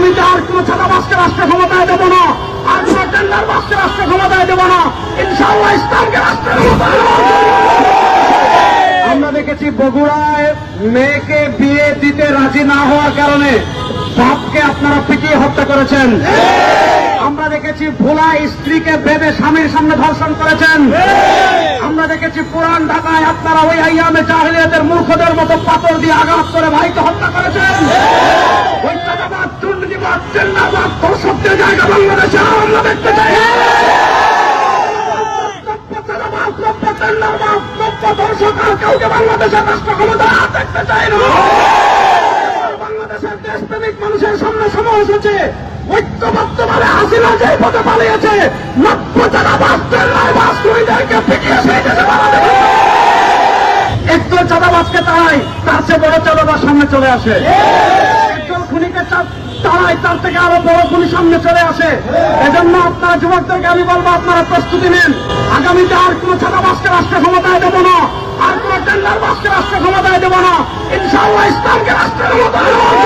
আগামীতে আর কোন ছাত্রাবাসকে রাষ্ট্র ক্ষমতায় দেব না, আর কোন টেন্ডার বাসকে রাষ্ট্র ক্ষমতায় দেব না। ইনশাআল্লাহ ইসলামকে রাষ্ট্র ক্ষমতায় দেব। আমরা দেখেছি বগুড়ায় মেয়েকে বিয়ে দিতে রাজি না হওয়ার কারণে বাপকে আপনারা পিটিয়ে হত্যা করেছেন। আমরা দেখেছি ভোলায় স্ত্রীকে বেঁধে স্বামীর সামনে ধর্ষণ করেছেন। আমরা দেখেছি পুরান ঢাকায় আপনারা ওই আইয়ামে জাহেলিয়াতের মূর্খদের মতো পাথর দিয়ে আঘাত করে ভাইকে হত্যা করেছেন। ওই চাঁদাবাদ, দুর্নীতিবাদ, টেন্ডারবাদ, ধর্ষকদের জায়গা বাংলাদেশে আমরা দেখতে চাই। কাউকে বাংলাদেশের রাষ্ট্র ক্ষমতা দেখতে চাই না। বাংলাদেশের দেশপ্রেমিক মানুষের সামনে সময় এসেছে ঐক্যবদ্ধভাবে হাসিনা যে পথে পালিয়েছে, নব্য যারা বাস্তের রায় বাস্তুইদেরকে পিটিয়ে সেই দেশে পালাতে একজন চাঁদাবাজকে তাড়াই, তার চেয়ে বড় চাঁদাবাজ সামনে চলে আসে। একজন খুনিকে তাড়াই, তার থেকে আরো বড় খুনি সামনে চলে আসে। এজন্য আপনারা যুবকদেরকে আমি বলবো, আপনারা প্রস্তুতি নেন। আগামীতে আর কোন ছাত্রাবাসকে রাষ্ট্র ক্ষমতায় দেব না, আর কোন টেন্ডার বাসকে রাষ্ট্র ক্ষমতায় দেব না। ইনশাআল্লাহ ইসলামকে রাষ্ট্র ক্ষমতায় দেব।